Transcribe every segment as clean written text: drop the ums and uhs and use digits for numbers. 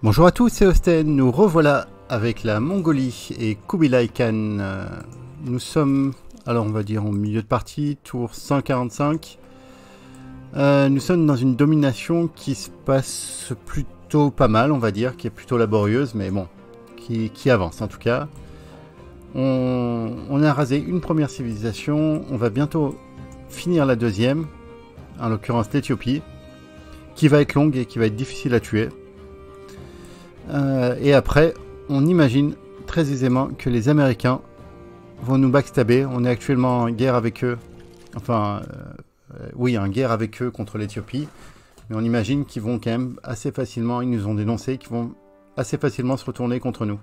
Bonjour à tous, c'est Osten, nous revoilà avec la Mongolie et Kubilai Khan. Nous sommes, alors on va dire en milieu de partie, tour 145. Nous sommes dans une domination qui se passe plutôt pas mal, on va dire, qui est plutôt laborieuse, mais bon, qui avance en tout cas. On a rasé une première civilisation, on va bientôt finir la deuxième, en l'occurrence l'Éthiopie, qui va être longue et qui va être difficile à tuer. Et après, on imagine très aisément que les Américains vont nous backstabber. On est actuellement en guerre avec eux. Enfin, oui, en guerre avec eux contre l'Éthiopie. Mais on imagine qu'ils vont quand même assez facilement, ils nous ont dénoncé, qu'ils vont assez facilement se retourner contre nous.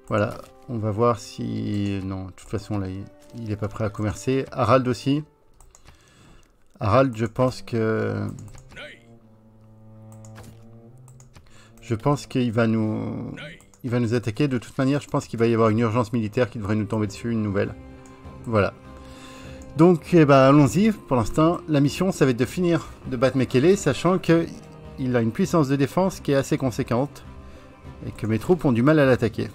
Voilà, on va voir si... Non, de toute façon, là, il n'est pas prêt à commercer. Harald aussi. Harald, je pense que... qu'il va nous attaquer. De toute manière, je pense qu'il va y avoir une urgence militaire qui devrait nous tomber dessus, une nouvelle. Voilà. Donc, eh ben, allons-y. Pour l'instant, la mission, ça va être de finir de battre Mekele, sachant qu'il a une puissance de défense qui est assez conséquente et que mes troupes ont du mal à l'attaquer.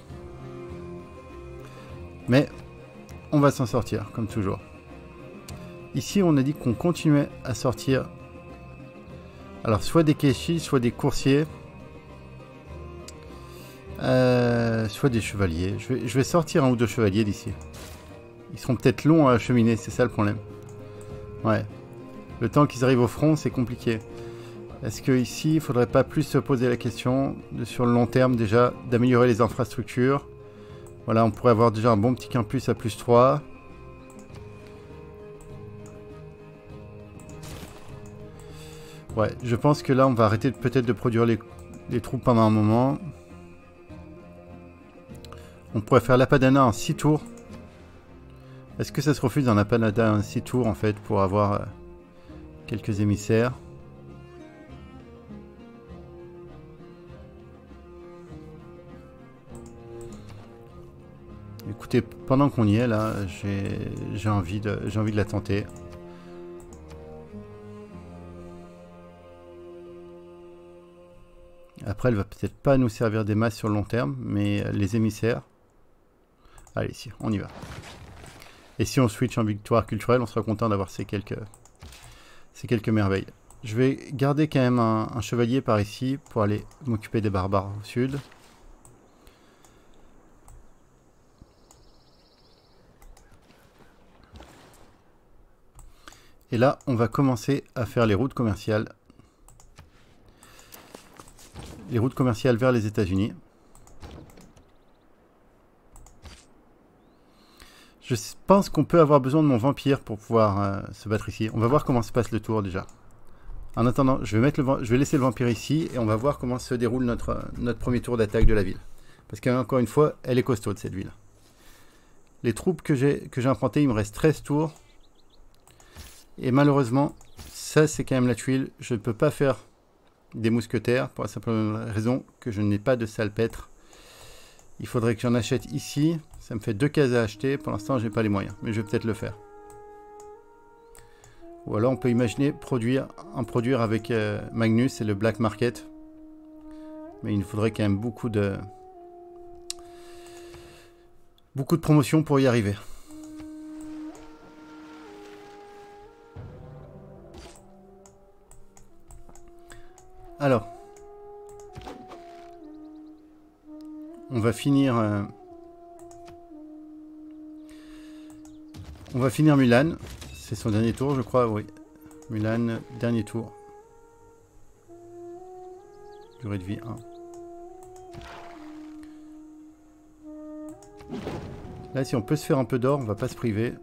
Mais on va s'en sortir, comme toujours. Ici, on a dit qu'on continuait à sortir. Alors, soit des Keshi, soit des coursiers. Soit des chevaliers. Je vais sortir un ou deux chevaliers d'ici. Ils seront peut-être longs à acheminer, c'est ça le problème. Ouais. Le temps qu'ils arrivent au front, c'est compliqué. Est-ce que ici, il faudrait pas plus se poser la question, sur le long terme déjà, d'améliorer les infrastructures. Voilà, on pourrait avoir déjà un bon petit campus à plus 3. Ouais, je pense que là, on va arrêter peut-être de produire les troupes pendant un moment. On pourrait faire l'Apadana en 6 tours. Est-ce que ça se refuse un Apadana en 6 tours en fait pour avoir quelques émissaires? Écoutez, pendant qu'on y est là, j'ai envie de la tenter. Après, elle va peut-être pas nous servir des masses sur le long terme, mais les émissaires... Allez, si, on y va. Et si on switch en victoire culturelle, on sera content d'avoir ces quelques merveilles. Je vais garder quand même un chevalier par ici pour aller m'occuper des barbares au sud. Et là, on va commencer à faire les routes commerciales. Les routes commerciales vers les États-Unis. Je pense qu'on peut avoir besoin de mon vampire pour pouvoir se battre ici. On va voir comment se passe le tour déjà. En attendant, je vais laisser le vampire ici et on va voir comment se déroule notre premier tour d'attaque de la ville. Parce qu'encore une fois, elle est costaude cette ville. Les troupes que j'ai empruntées, il me reste 13 tours. Et malheureusement, ça c'est quand même la tuile. Je ne peux pas faire des mousquetaires pour la simple raison que je n'ai pas de salpêtre. Il faudrait que j'en achète ici. Ça me fait 2 cases à acheter. Pour l'instant, je n'ai pas les moyens. Mais je vais peut-être le faire. Ou alors, on peut imaginer en produire avec Magnus et le Black Market. Mais il nous faudrait quand même beaucoup de promotions pour y arriver. Alors. On va finir... On va finir Mulan. C'est son dernier tour, je crois, oui. Mulan, dernier tour. Durée de vie 1. Là, si on peut se faire un peu d'or, on va pas se priver.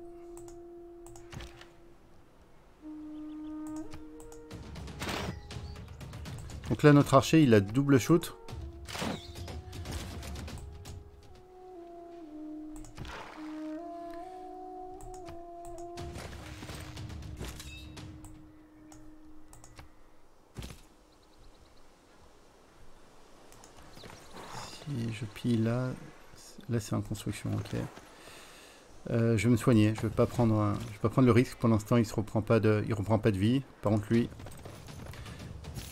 Donc là, notre archer, il a double shoot. Je pille là c'est en construction, ok. Je vais me soigner, je vais pas prendre le risque. Pour l'instant, il reprend pas de vie. Par contre, lui,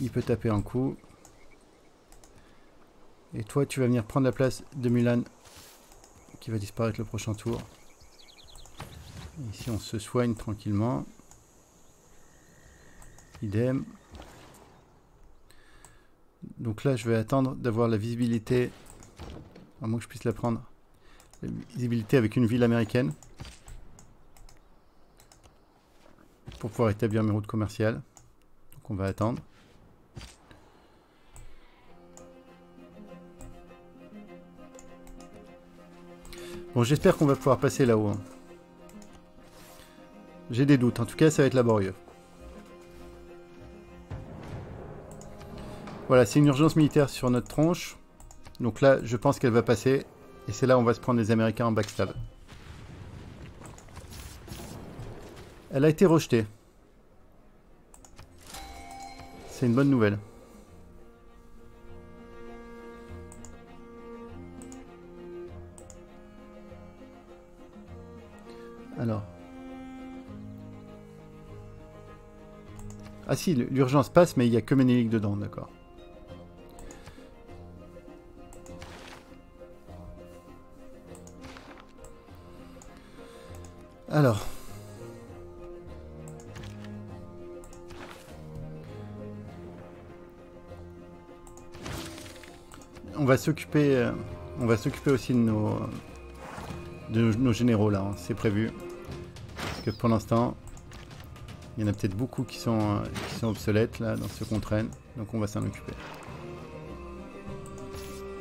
il peut taper un coup. Et toi, tu vas venir prendre la place de Mulan, qui va disparaître le prochain tour. Ici, on se soigne tranquillement. Idem. Donc là, je vais attendre d'avoir la visibilité, à moins que je puisse la prendre, la visibilité avec une ville américaine, pour pouvoir établir mes routes commerciales. Donc on va attendre. Bon, j'espère qu'on va pouvoir passer là-haut. Hein. J'ai des doutes. En tout cas, ça va être laborieux. Voilà, c'est une urgence militaire sur notre tronche. Donc là, je pense qu'elle va passer. Et c'est là où on va se prendre les Américains en backstab. Elle a été rejetée. C'est une bonne nouvelle. Alors. Ah si, l'urgence passe, mais il n'y a que Ménélique dedans, d'accord. Alors. On va s'occuper aussi de nos généraux là, hein, c'est prévu. Parce que pour l'instant, il y en a peut-être beaucoup qui sont obsolètes là dans ceux qu'on traîne, donc on va s'en occuper.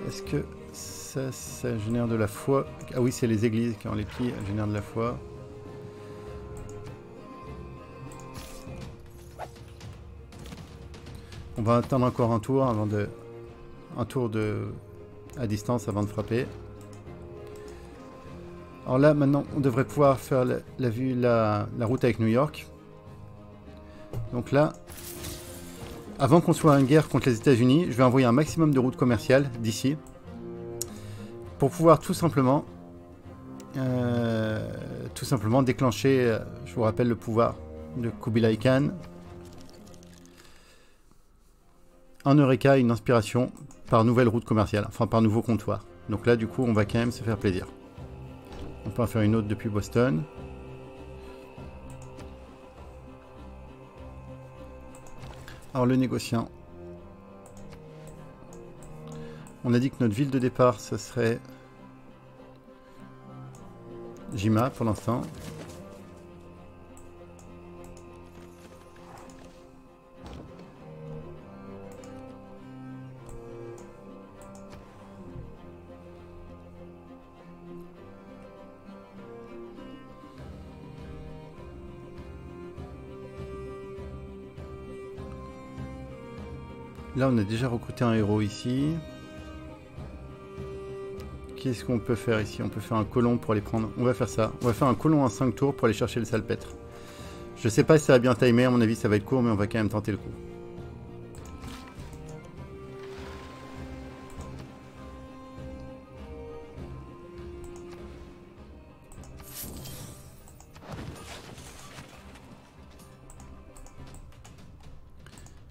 Est-ce que ça génère de la foi? Ah oui, c'est les églises qui ont les pieds, génèrent de la foi. On va attendre encore un tour avant de... à distance avant de frapper. Alors là, maintenant, on devrait pouvoir faire la route avec New York. Donc là, avant qu'on soit en guerre contre les États-Unis, je vais envoyer un maximum de routes commerciales d'ici. Pour pouvoir tout simplement déclencher, je vous rappelle, le pouvoir de Kubilai Khan. Un Eureka, une inspiration par nouvelle route commerciale, enfin par nouveau comptoir. Donc là, du coup, on va quand même se faire plaisir. On peut en faire une autre depuis Boston. Alors le négociant. On a dit que notre ville de départ, ce serait Jima pour l'instant. Là, on a déjà recruté un héros ici. Qu'est-ce qu'on peut faire ici? On peut faire un colon pour les prendre. On va faire ça. On va faire un colon en 5 tours pour aller chercher le salpêtre. Je sais pas si ça va bien timer. À mon avis, ça va être court, mais on va quand même tenter le coup.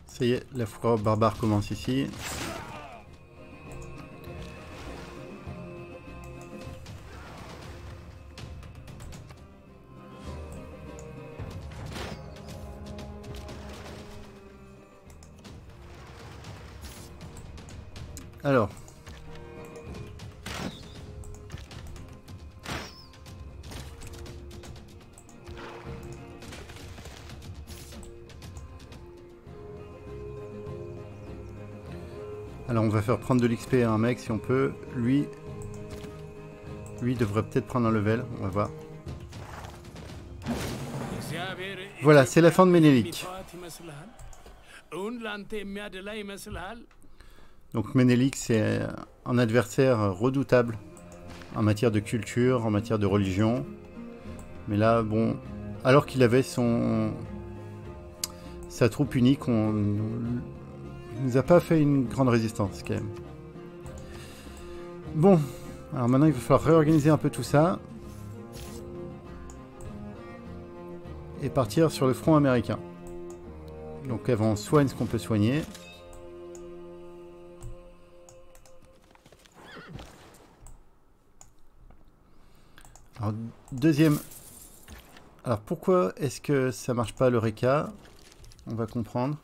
Ça y est, la foire barbare commence ici. Alors. Alors on va faire prendre de l'XP à un mec si on peut. Lui devrait peut-être prendre un level, on va voir. Voilà, c'est la fin de Ménélique. Donc Ménélique, c'est un adversaire redoutable en matière de culture, en matière de religion. Mais là, bon, alors qu'il avait sa troupe unique, on nous a pas fait une grande résistance quand même. Bon, alors maintenant il va falloir réorganiser un peu tout ça. Et partir sur le front américain. Donc avant on soigne ce qu'on peut soigner. Alors, deuxième... Alors, pourquoi est-ce que ça marche pas l'Eureka? On va comprendre.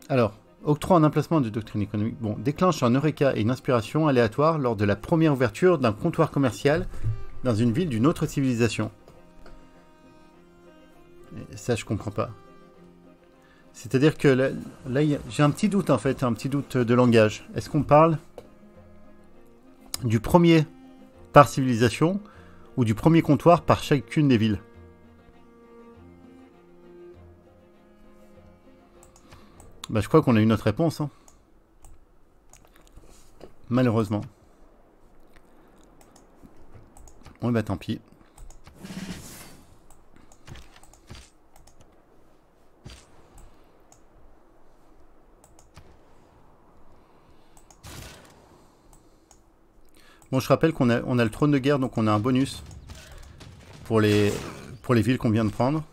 Alors, octroi en emplacement de doctrine économique. Bon, déclenche un Eureka et une inspiration aléatoire lors de la première ouverture d'un comptoir commercial dans une ville d'une autre civilisation. Et ça, je comprends pas. C'est-à-dire que là j'ai un petit doute en fait, un petit doute de langage. Est-ce qu'on parle du premier par civilisation ou du premier comptoir par chacune des villes? Bah, je crois qu'on a eu notre réponse. Hein. Malheureusement. Bon, bah tant pis. Bon, je rappelle qu'on a le trône de guerre, donc on a un bonus pour les villes qu'on vient de prendre.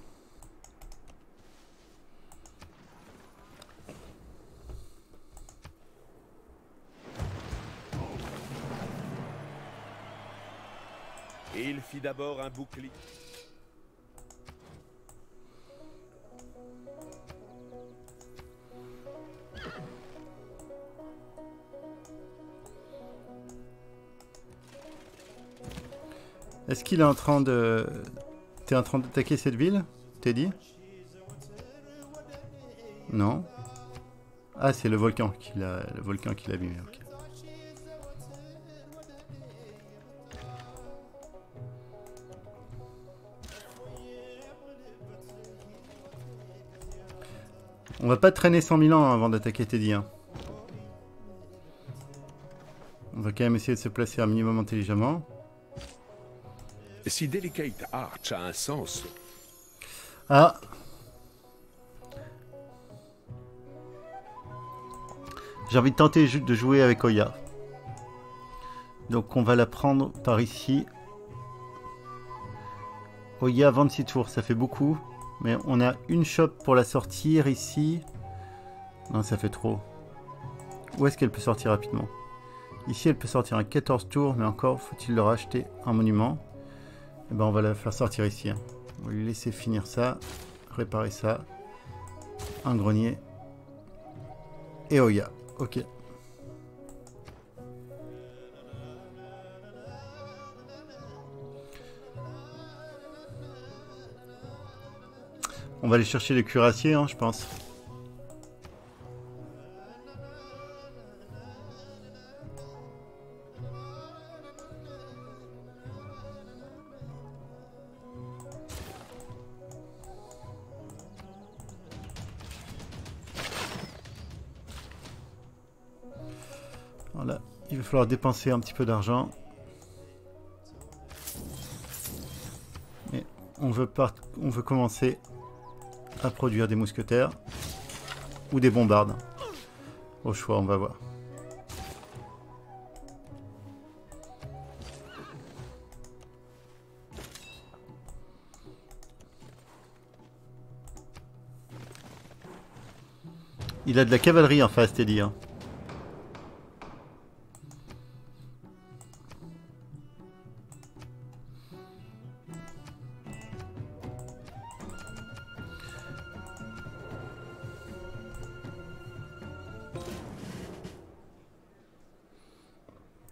Et il fit d'abord un bouclier. Est-ce qu'il est en train de... T'es en train d'attaquer cette ville, Teddy? Non. Ah, c'est le volcan qui l'a mis. Okay. On va pas traîner 100 000 ans avant d'attaquer Teddy. Hein. On va quand même essayer de se placer un minimum intelligemment. Si Delicate Arch a un sens... Ah. J'ai envie de tenter de jouer avec Oya. Donc on va la prendre par ici. Oya, 26 tours, ça fait beaucoup. Mais on a une shop pour la sortir ici. Non, ça fait trop. Où est-ce qu'elle peut sortir rapidement? Ici, elle peut sortir un 14 tours, mais encore, faut-il leur acheter un monument? Et ben, on va la faire sortir ici. Hein. On va lui laisser finir ça, réparer ça. Un grenier. Et Oya. Ok. On va aller chercher les cuirassiers, hein, je pense. Voilà, il va falloir dépenser un petit peu d'argent. Mais on veut commencer à produire des mousquetaires ou des bombardes. Au choix, on va voir. Il a de la cavalerie en face, Teddy. Hein.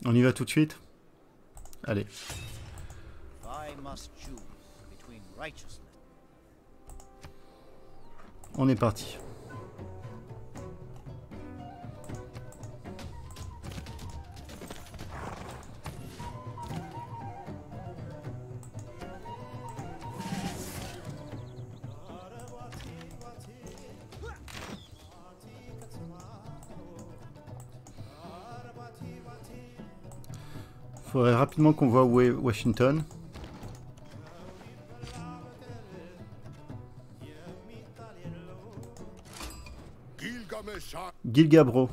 On y va tout de suite? Allez. On est parti. Faudrait rapidement qu'on voit où est Washington. Gilgabro.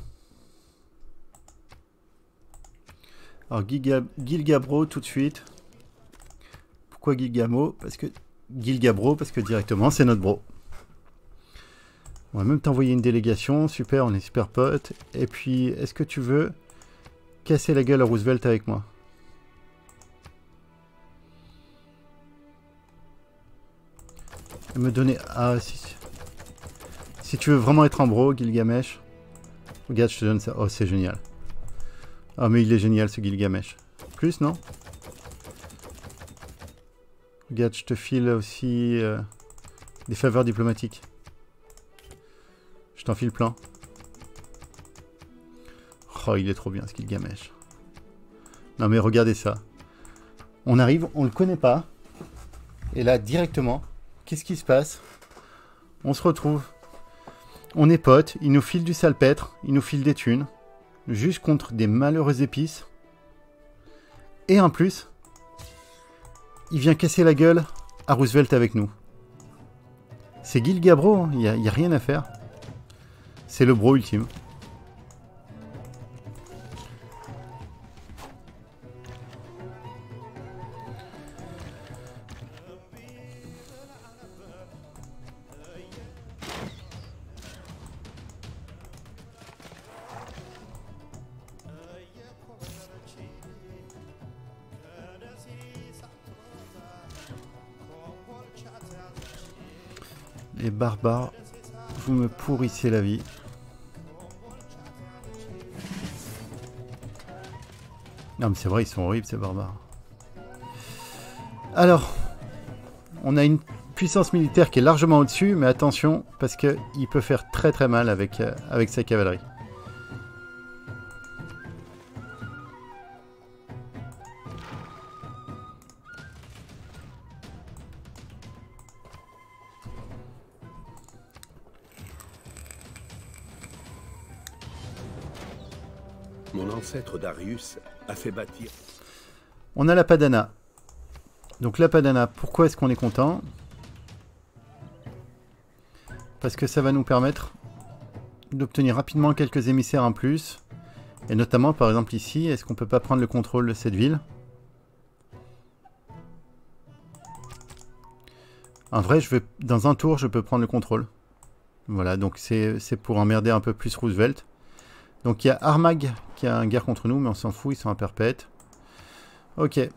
Alors Gilgabro tout de suite. Pourquoi Gilgabro? Parce que directement c'est notre bro. On va même t'envoyer une délégation. Super, on est super potes. Et puis, est-ce que tu veux casser la gueule à Roosevelt avec moi? Et me donner... Ah, si tu veux vraiment être en bro, Gilgamesh. Regarde, je te donne ça. Oh, c'est génial. Ah, mais il est génial, ce Gilgamesh. Plus, non? Regarde, je te file aussi des faveurs diplomatiques. Je t'en file plein. Oh, il est trop bien, ce Gilgamesh. Non, mais regardez ça. On arrive, on le connaît pas. Et là, directement, qu'est-ce qui se passe? On se retrouve. On est potes, il nous file du salpêtre, il nous file des thunes. Juste contre des malheureuses épices. Et en plus, il vient casser la gueule à Roosevelt avec nous. C'est Gilgabro, hein. Il n'y a rien à faire. C'est le bro ultime. Les barbares, vous me pourrissez la vie. Non mais c'est vrai, ils sont horribles ces barbares. Alors, on a une puissance militaire qui est largement au-dessus, mais attention, parce qu'il peut faire très très mal avec sa cavalerie. Mon ancêtre Darius a fait bâtir... On a la Padana. Donc la Padana, pourquoi est-ce qu'on est content? Parce que ça va nous permettre d'obtenir rapidement quelques émissaires en plus. Et notamment, par exemple ici, est-ce qu'on peut pas prendre le contrôle de cette ville? En vrai, dans un tour, je peux prendre le contrôle. Voilà, donc c'est pour emmerder un peu plus Roosevelt. Donc il y a Armagh qui a une guerre contre nous, mais on s'en fout, ils sont à perpète. Ok.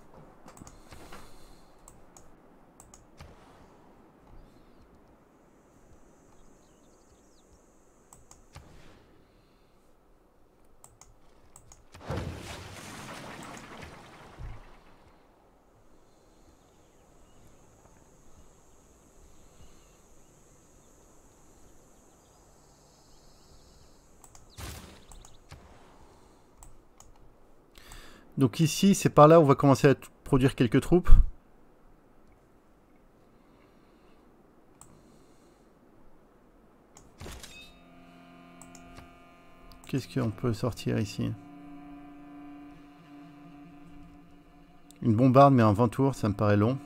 Donc ici, c'est par là où on va commencer à produire quelques troupes. Qu'est-ce qu'on peut sortir ici? Une bombarde, mais en 20 tours, ça me paraît long.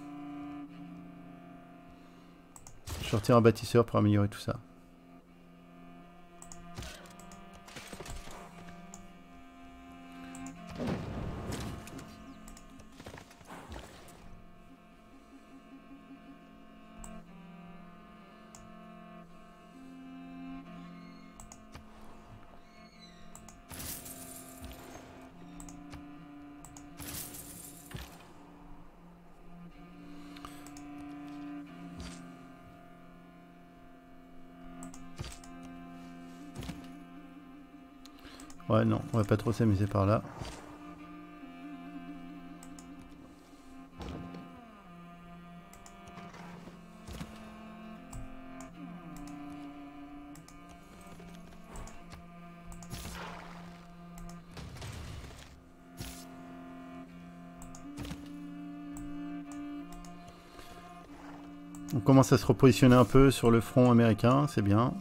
Je sortir un bâtisseur pour améliorer tout ça. Ouais, non, on va pas trop s'amuser par là. On commence à se repositionner un peu sur le front américain, c'est bien.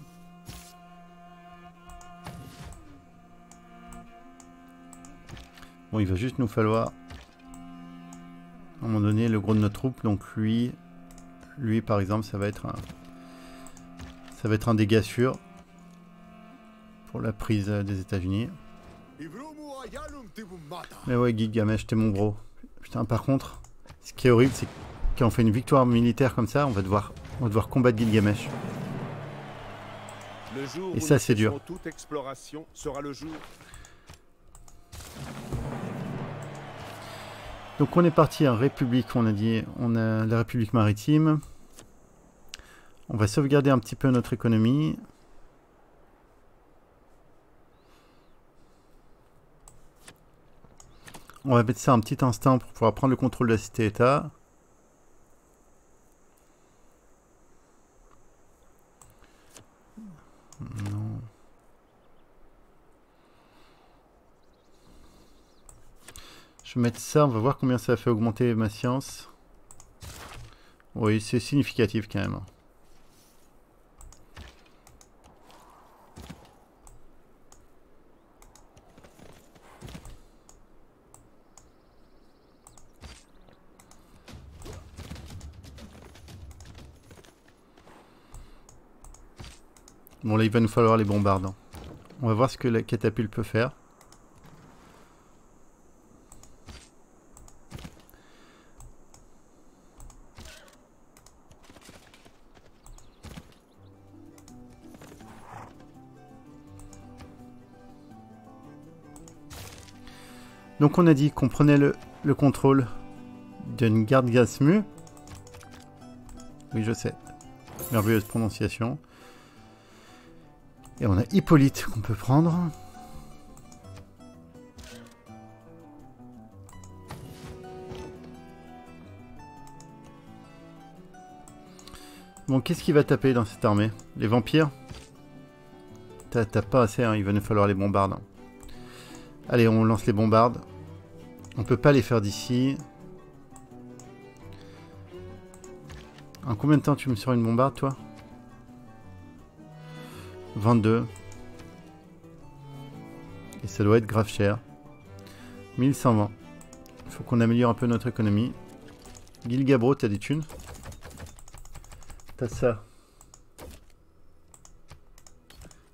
Bon, il va juste nous falloir, à un moment donné, le gros de notre troupe. Donc lui par exemple, ça va être un dégât sûr pour la prise des États-Unis. Mais ouais, Gilgamesh, t'es mon bro. Putain, par contre, ce qui est horrible, c'est que quand on fait une victoire militaire comme ça, on va devoir combattre Gilgamesh. Le jour Et où ça, nous c'est dur. cesserons toute exploration sera le jour. Donc on est parti en République, on a dit, on a la République maritime. On va sauvegarder un petit peu notre économie. On va mettre ça un petit instant pour pouvoir prendre le contrôle de la cité-État. Non. Je vais mettre ça, on va voir combien ça fait augmenter ma science. Oui, c'est significatif quand même. Bon là il va nous falloir les bombardes. On va voir ce que la catapulte peut faire. Donc on a dit qu'on prenait le contrôle d'une garde Gasmu. Oui je sais. Merveilleuse prononciation. Et on a Hippolyte qu'on peut prendre. Bon, qu'est-ce qui va taper dans cette armée? Les vampires? T'as pas assez, hein, il va nous falloir les bombardes. Allez, on lance les bombardes. On peut pas les faire d'ici. En combien de temps tu me sors une bombarde, toi? 22. Et ça doit être grave cher. 1120. Il faut qu'on améliore un peu notre économie. Gilgabro, t'as des thunes? T'as ça.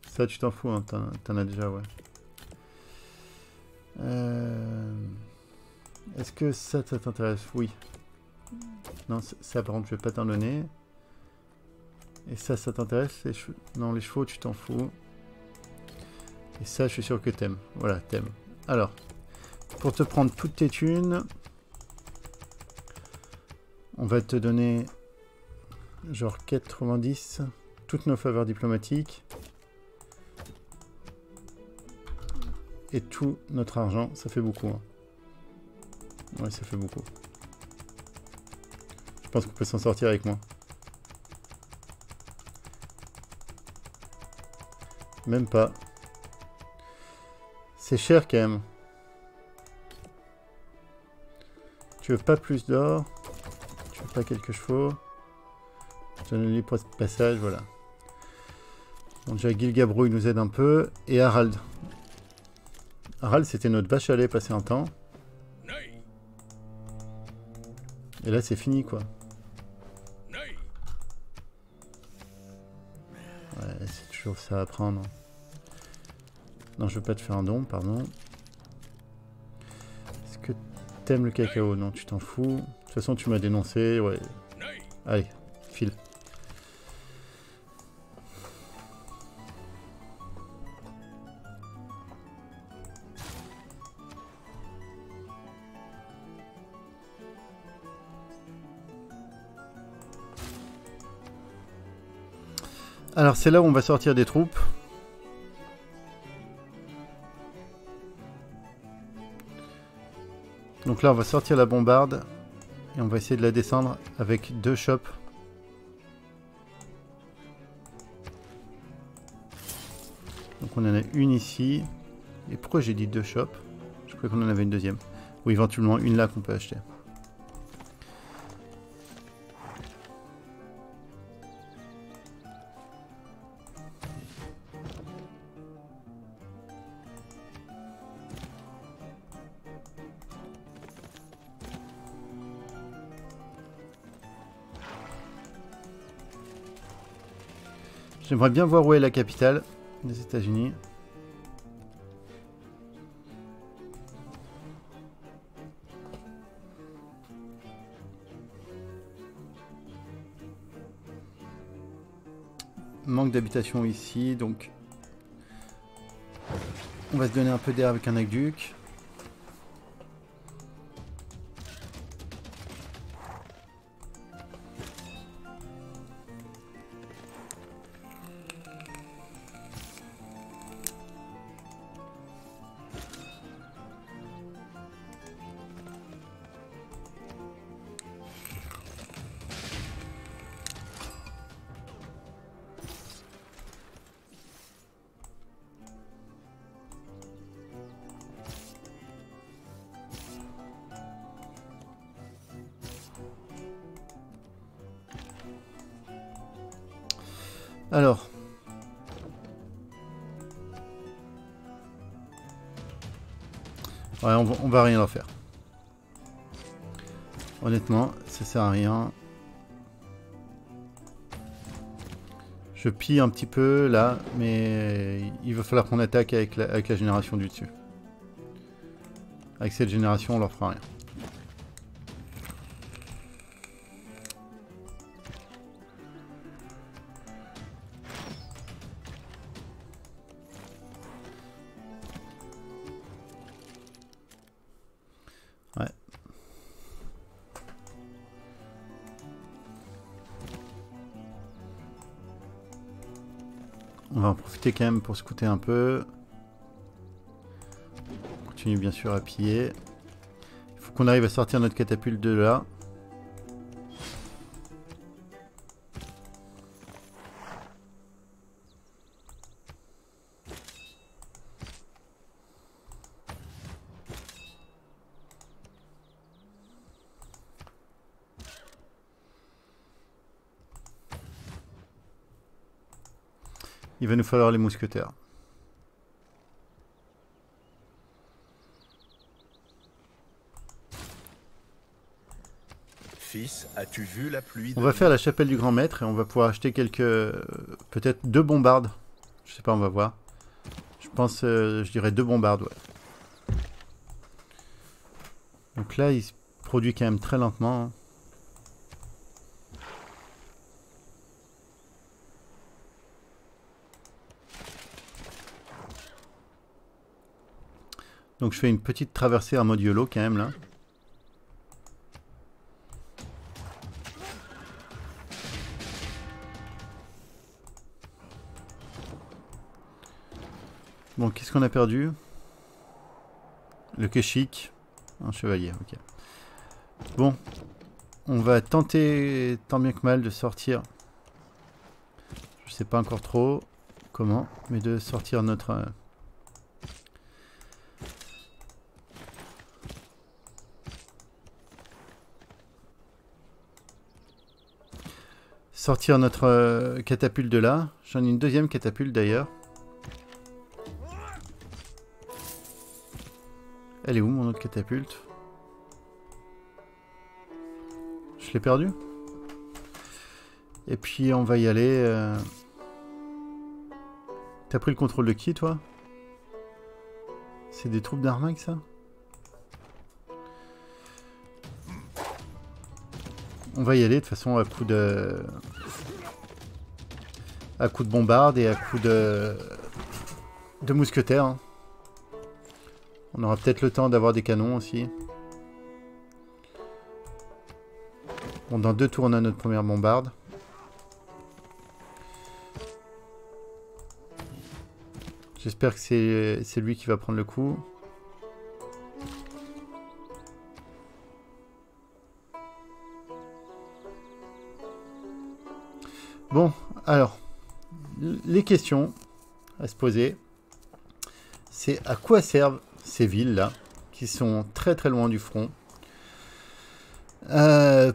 Ça, tu t'en fous, hein, t'en as déjà, ouais. Est-ce que ça t'intéresse? Oui. Non, ça, par contre, je vais pas t'en donner. Et ça t'intéresse? Non, les chevaux, tu t'en fous. Et ça, je suis sûr que t'aimes. Voilà, t'aimes. Alors, pour te prendre toutes tes thunes, on va te donner genre 90, toutes nos faveurs diplomatiques. Et tout notre argent, ça fait beaucoup. Hein. Ouais, ça fait beaucoup. Je pense qu'on peut s'en sortir avec moi. Même pas. C'est cher quand même. Tu veux pas plus d'or? Tu veux pas quelques chevaux? Je donne les points de passage, voilà. Bon, déjà Gilgabro il nous aide un peu. Et Harald. Harald c'était notre vache à lait passé un temps. Et là c'est fini quoi. Ouais, c'est toujours ça à prendre. Non, je veux pas te faire un don, pardon. Est-ce que t'aimes le cacao? Non, tu t'en fous. De toute façon, tu m'as dénoncé, ouais. Allez, file. Alors, c'est là où on va sortir des troupes. Donc là, on va sortir la bombarde. Et on va essayer de la descendre avec 2 shops. Donc on en a une ici. Et pourquoi j'ai dit 2 shops? Je croyais qu'on en avait une deuxième. Ou éventuellement une là qu'on peut acheter. J'aimerais bien voir où est la capitale des États-Unis. manque d'habitation ici, donc on va se donner un peu d'air avec un aqueduc. Alors, ouais, on va rien leur faire. Honnêtement, ça sert à rien. Je pille un petit peu là, mais il va falloir qu'on attaque avec la génération du dessus. Avec cette génération, on leur fera rien. On va en profiter quand même pour scouter un peu. On continue bien sûr à piller. Il faut qu'on arrive à sortir notre catapulte de là. Il va nous falloir les mousquetaires. Fils, as-tu vu la pluie? On va faire la chapelle du grand maître et on va pouvoir acheter quelques... peut-être 2 bombardes. Je sais pas, on va voir. Je pense, je dirais 2 bombardes, ouais. Donc là, il se produit quand même très lentement, hein. Donc je fais une petite traversée en mode YOLO quand même là. Bon, qu'est-ce qu'on a perdu? Le Keshik. Un chevalier, ok. Bon, on va tenter tant bien que mal de sortir. Je sais pas encore trop comment, mais de sortir notre... sortir notre catapulte de là. J'en ai une deuxième catapulte d'ailleurs. Elle est où mon autre catapulte? Je l'ai perdue. Et puis on va y aller. T'as pris le contrôle de qui toi? C'est des troupes d'Armag ça? On va y aller de toute façon à coup de... bombarde et à coup de mousquetaires. Hein. On aura peut-être le temps d'avoir des canons aussi. Bon, dans 2 tours on a notre première bombarde. J'espère que c'est lui qui va prendre le coup. Bon, alors, les questions à se poser, c'est à quoi servent ces villes-là, qui sont très très loin du front,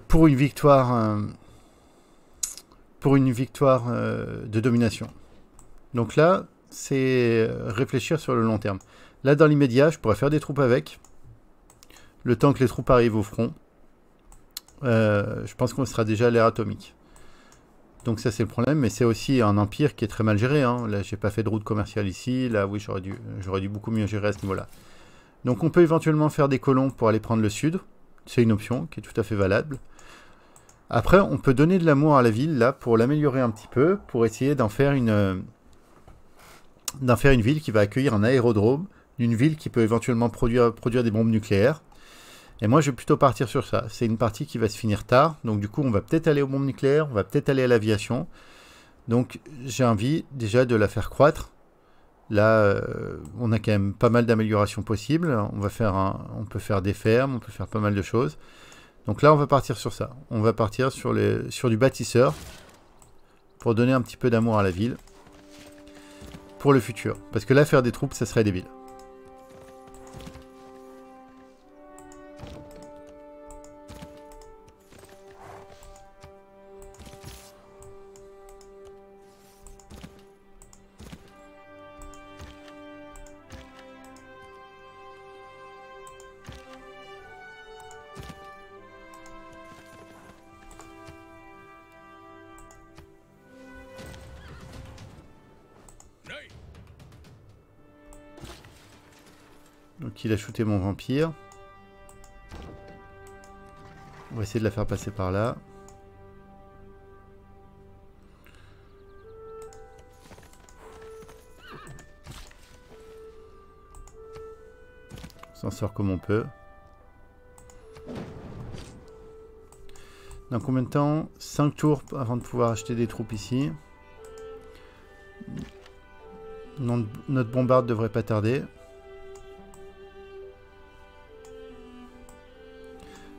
pour une victoire de domination. Donc là, c'est réfléchir sur le long terme. Là, dans l'immédiat, je pourrais faire des troupes avec, le temps que les troupes arrivent au front. Je pense qu'on sera déjà à l'ère atomique. Donc ça c'est le problème, mais c'est aussi un empire qui est très mal géré. Hein. Là j'ai pas fait de route commerciale ici, là oui j'aurais dû beaucoup mieux gérer à ce niveau-là. Donc on peut éventuellement faire des colons pour aller prendre le sud, c'est une option qui est tout à fait valable. Après, on peut donner de l'amour à la ville, là, pour l'améliorer un petit peu, pour essayer d'en faire une ville qui va accueillir un aérodrome, une ville qui peut éventuellement produire des bombes nucléaires. Et moi, je vais plutôt partir sur ça. C'est une partie qui va se finir tard, donc du coup, on va peut-être aller aux bombes nucléaires, on va peut-être aller à l'aviation. Donc, j'ai envie déjà de la faire croître. Là, on a quand même pas mal d'améliorations possibles. On peut faire des fermes, on peut faire pas mal de choses. Donc là, on va partir sur ça. On va partir sur du bâtisseur pour donner un petit peu d'amour à la ville pour le futur. Parce que là, faire des troupes, ça serait débile. Donc il a shooté mon vampire. On va essayer de la faire passer par là. On s'en sort comme on peut. Dans combien de temps? 5 tours avant de pouvoir acheter des troupes ici. Notre bombarde devrait pas tarder.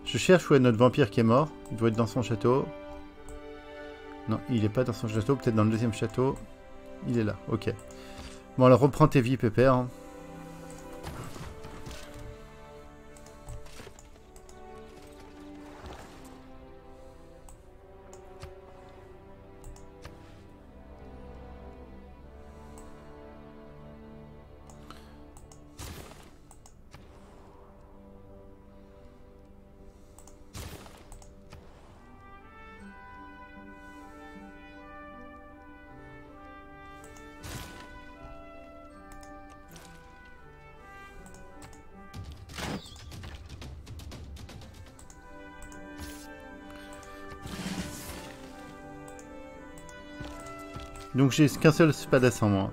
Je cherche où est notre vampire qui est mort. Il doit être dans son château. Non, il n'est pas dans son château. Peut-être dans le deuxième château. Il est là, ok. Bon, alors reprends tes vies, Pépère. Hein. Donc j'ai qu'un seul spadass en moi.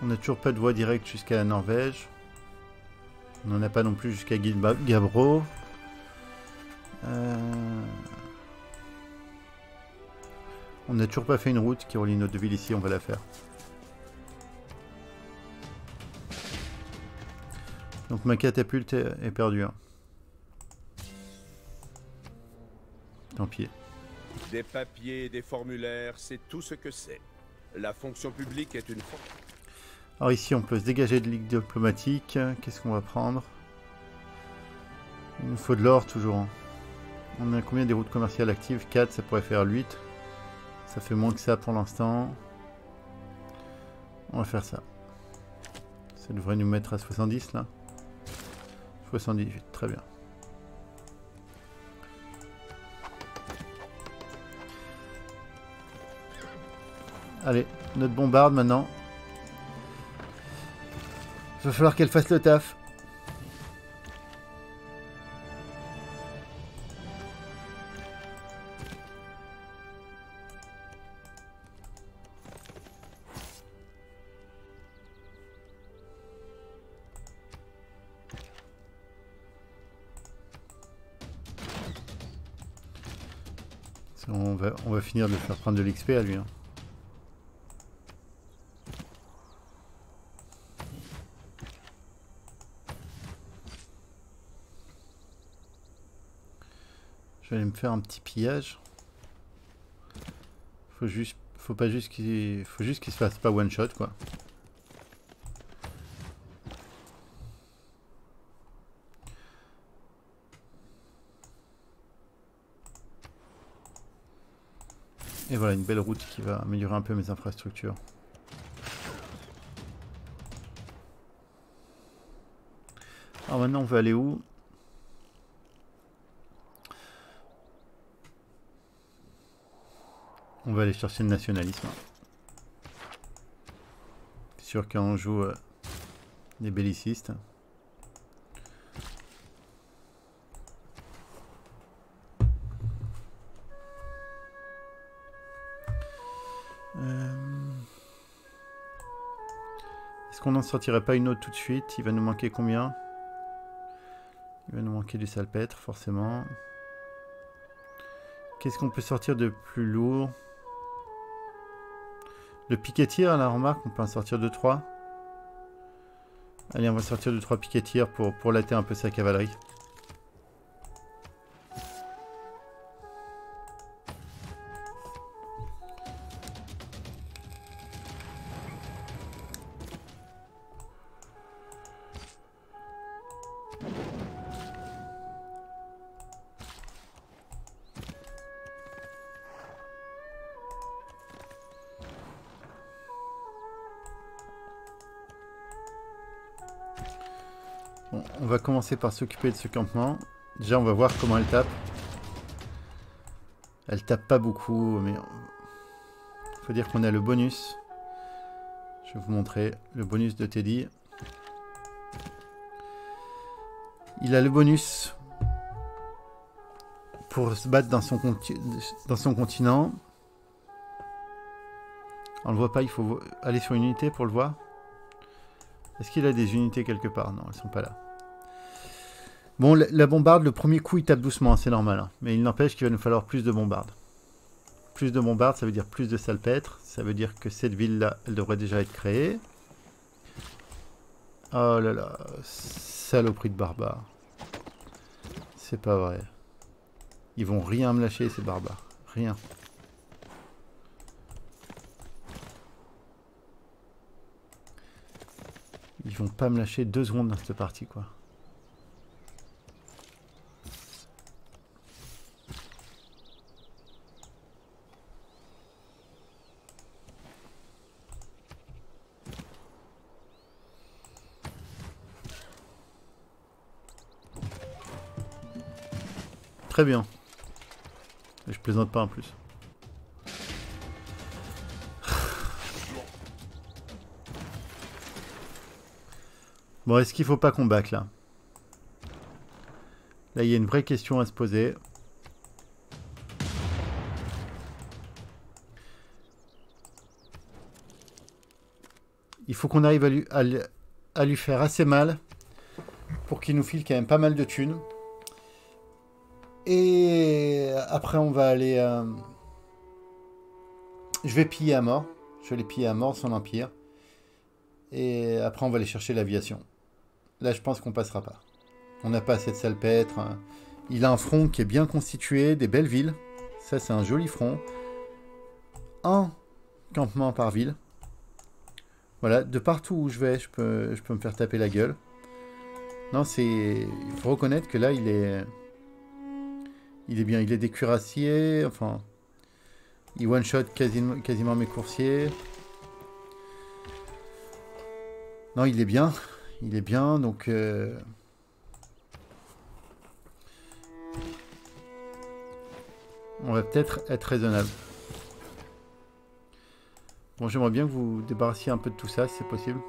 On n'a toujours pas de voie directe jusqu'à la Norvège. On n'en a pas non plus jusqu'à Gabro. On n'a toujours pas fait une route qui relie nos deux villes ici, on va la faire. Donc ma catapulte est perdue. Hein. Tant pis. Des papiers, des formulaires, c'est tout ce que c'est. La fonction publique est une fonction. Alors ici, on peut se dégager de ligue diplomatique. Qu'est-ce qu'on va prendre? Il nous faut de l'or toujours. Hein. On a combien des routes commerciales actives? 4, ça pourrait faire 8. Ça fait moins que ça pour l'instant. On va faire ça. Ça devrait nous mettre à 70 là. 78, très bien. Allez, notre bombarde maintenant. Il va falloir qu'elle fasse le taf. On va finir de faire prendre de l'XP à lui. Hein. vais aller me faire un petit pillage. Faut pas juste qu'il se fasse pas one shot quoi. Et voilà une belle route qui va améliorer un peu mes infrastructures. Alors maintenant on veut aller où? On va aller chercher le nationalisme. C'est sûr qu'on joue des bellicistes. Est-ce qu'on n'en sortirait pas une autre tout de suite? Il va nous manquer combien? Il va nous manquer du salpêtre, forcément. Qu'est-ce qu'on peut sortir de plus lourd? Le piquetier, à la remarque, on peut en sortir 2-3. Allez, on va sortir 2-3 piquetiers pour latter un peu sa cavalerie. Bon, on va commencer par s'occuper de ce campement. Déjà, on va voir comment elle tape. Elle tape pas beaucoup, mais il faut dire qu'on a le bonus. Je vais vous montrer le bonus de Teddy. Il a le bonus pour se battre dans son continent. On le voit pas, il faut aller sur une unité pour le voir. Est-ce qu'il a des unités quelque part? Non, elles sont pas là. Bon, la bombarde, le premier coup, il tape doucement, c'est normal. Hein. Mais il n'empêche qu'il va nous falloir plus de bombardes. Plus de bombardes, ça veut dire plus de salpêtre. Ça veut dire que cette ville-là, elle devrait déjà être créée. Oh là là, saloperie de barbares. C'est pas vrai. Ils vont rien me lâcher, ces barbares. Rien. Ils vont pas me lâcher 2 secondes dans cette partie, quoi. Très bien. Et je plaisante pas en plus. Bon, est-ce qu'il faut pas qu'on back là? Là, il y a une vraie question à se poser. Il faut qu'on arrive à lui faire assez mal pour qu'il nous file quand même pas mal de thunes. Et après, on va aller... Je vais piller à mort. Je vais aller piller à mort son empire. Et après, on va aller chercher l'aviation. Là, je pense qu'on passera pas. On n'a pas assez de salpêtre. Il a un front qui est bien constitué, des belles villes. Ça, c'est un joli front. Un campement par ville. Voilà, de partout où je vais, je peux me faire taper la gueule. Non, c'est... Il faut reconnaître que là, il est bien. Il est des cuirassiers, enfin... Il one-shot quasiment mes coursiers. Non, il est bien. Il est bien, donc... On va peut-être être raisonnable. Bon, j'aimerais bien que vous débarrassiez un peu de tout ça, si c'est possible.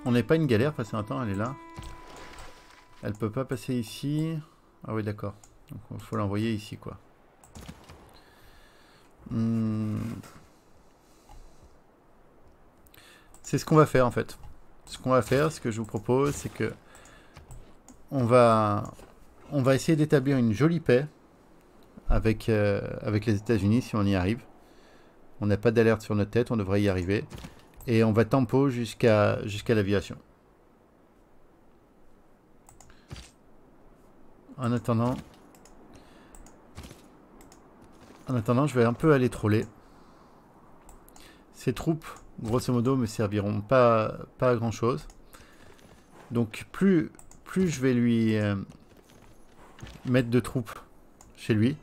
On n'est pas une galère, passer un temps, elle est là. Elle peut pas passer ici. Ah oui, d'accord. Donc il faut l'envoyer ici, quoi. C'est ce qu'on va faire, en fait. Ce qu'on va faire, ce que je vous propose, c'est que on va essayer d'établir une jolie paix avec les États-Unis si on y arrive. On n'a pas d'alerte sur notre tête, on devrait y arriver. Et on va tempo jusqu'à l'aviation. En attendant, je vais un peu aller troller. Ces troupes, grosso modo, me serviront pas à grand chose. Donc plus je vais lui mettre de troupes chez lui.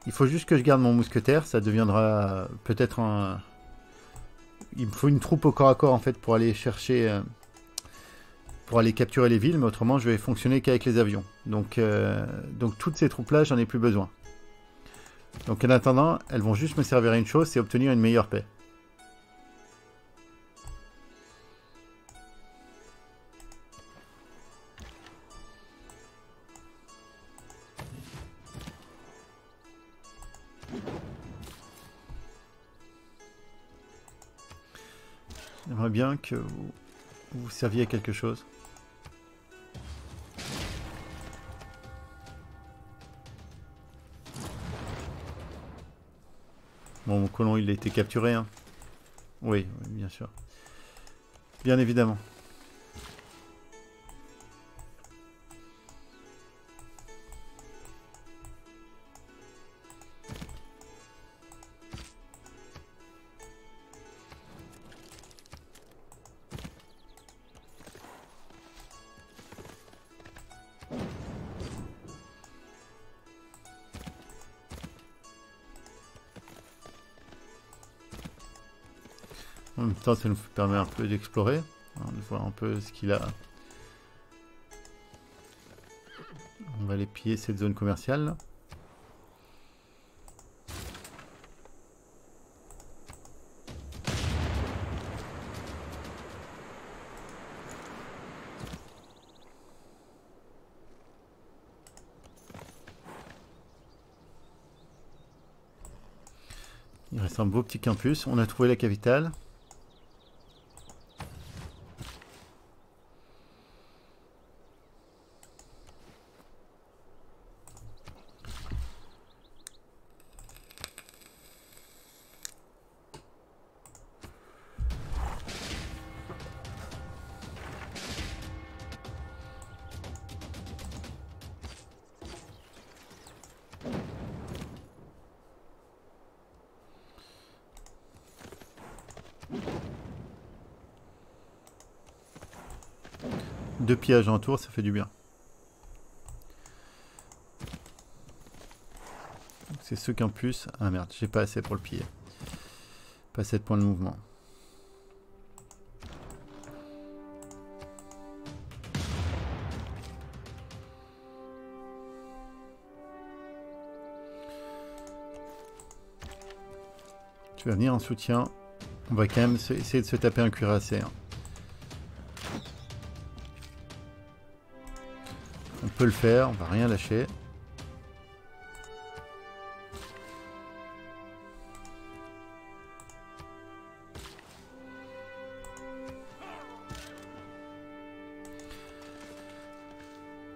Il faut juste que je garde mon mousquetaire, ça deviendra peut-être un... Il me faut une troupe au corps à corps en fait pour aller chercher... pour aller capturer les villes, mais autrement je vais fonctionner qu'avec les avions. Donc toutes ces troupes-là, j'en ai plus besoin. Donc en attendant, elles vont juste me servir à une chose, c'est obtenir une meilleure paix. J'aimerais bien que vous serviez à quelque chose. Bon, mon colon, il a été capturé, hein. Oui, oui, bien sûr. Bien évidemment. En même temps, ça nous permet un peu d'explorer, hein, de voir un peu ce qu'il a. On va aller piller cette zone commerciale là. Il reste un beau petit campus. On a trouvé la capitale. Deux pillages en tour, ça fait du bien. C'est ce campus. Ah merde, j'ai pas assez pour le piller. Pas assez de points de mouvement. Tu vas venir en soutien. On va quand même essayer de se taper un cuirassé. Hein. On peut le faire, on va rien lâcher.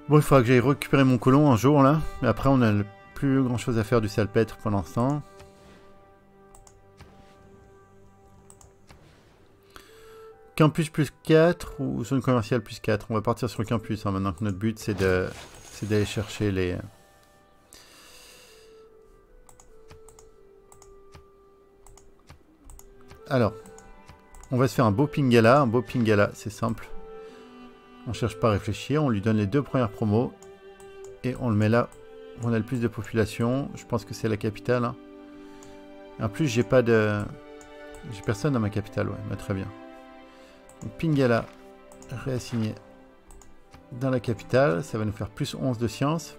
Bon, il faudra que j'aille récupérer mon colon un jour là. Mais après, on a plus grand chose à faire du salpêtre pour l'instant. Campus plus 4 ou zone commerciale plus 4. On va partir sur le campus hein, maintenant que notre but c'est d'aller chercher les... Alors, on va se faire un beau pingala. Un beau pingala, c'est simple. On cherche pas à réfléchir. On lui donne les deux premières promos. Et on le met là où on a le plus de population. Je pense que c'est la capitale. Hein. En plus, j'ai pas de... J'ai personne dans ma capitale, ouais. Bah, très bien. Donc, Pingala réassigné dans la capitale, ça va nous faire plus 11 de science.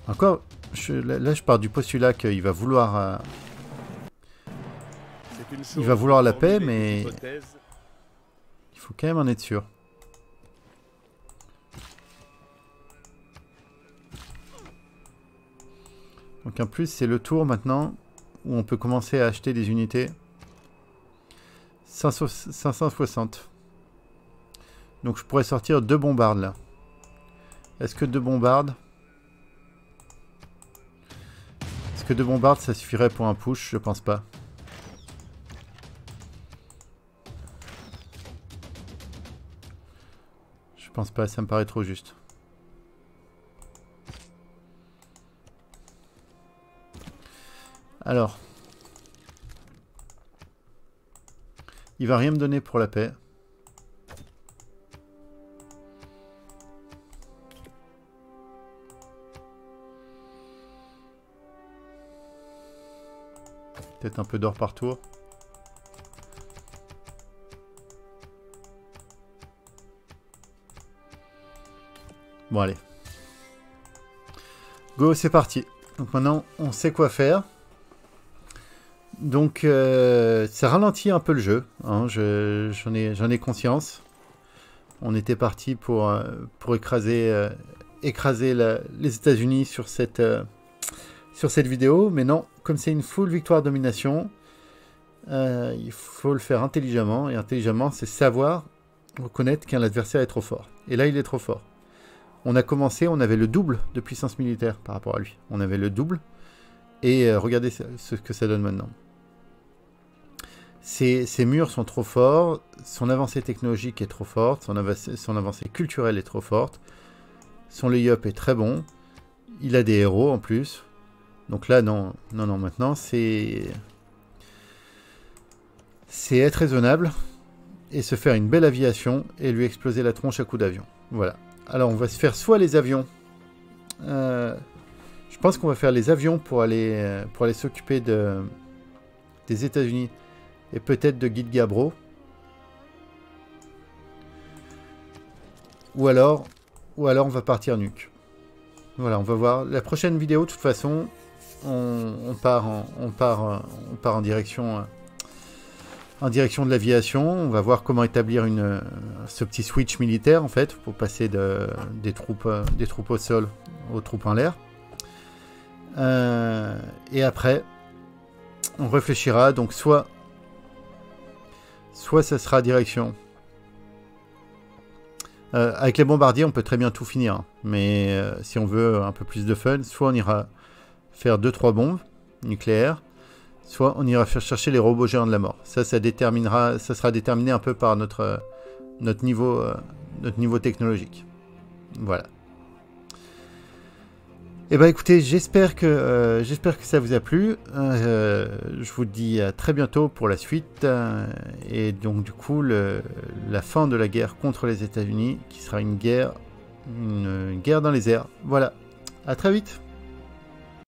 Encore, là je pars du postulat qu'il va vouloir la paix, mais il faut quand même en être sûr. Donc en plus c'est le tour maintenant où on peut commencer à acheter des unités 560. Donc je pourrais sortir 2 bombardes là. Est-ce que 2 bombardes... Est-ce que 2 bombardes ça suffirait pour un push? Je pense pas. Je pense pas, ça me paraît trop juste. Alors. Il va rien me donner pour la paix. Peut-être un peu d'or par tour. Bon allez. Go, c'est parti. Donc maintenant, on sait quoi faire. Donc ça ralentit un peu le jeu. Hein, j'en ai conscience. On était parti pour écraser les États-Unis sur cette vidéo. Mais non, comme c'est une full victoire domination, il faut le faire intelligemment. Et intelligemment, c'est savoir reconnaître qu'un adversaire est trop fort. Et là, il est trop fort. On a commencé, on avait le double de puissance militaire par rapport à lui. On avait le double. Et regardez ce que ça donne maintenant. Ses murs sont trop forts, son avancée technologique est trop forte, son avancée culturelle est trop forte, son lay-up est très bon, il a des héros en plus. Donc là, non, maintenant c'est être raisonnable et se faire une belle aviation et lui exploser la tronche à coups d'avion. Voilà. Alors on va se faire soit les avions. Je pense qu'on va faire les avions pour aller s'occuper des États-Unis et peut-être de Guide Gabro. Ou alors on va partir nuque. Voilà, on va voir. La prochaine vidéo, de toute façon, on part en direction de l'aviation. On va voir comment établir ce petit switch militaire en fait pour passer des troupes au sol aux troupes en l'air. Et après, on réfléchira. Donc soit ça sera direction. Avec les bombardiers, on peut très bien tout finir. Hein. Mais si on veut un peu plus de fun, soit on ira faire 2-3 bombes nucléaires, soit on ira faire chercher les robots géants de la mort. Ça sera déterminé un peu par notre niveau technologique. Voilà. Eh ben écoutez, j'espère que ça vous a plu. Je vous dis à très bientôt pour la suite. Et donc du coup, la fin de la guerre contre les États-Unis, qui sera une guerre dans les airs. Voilà. À très vite.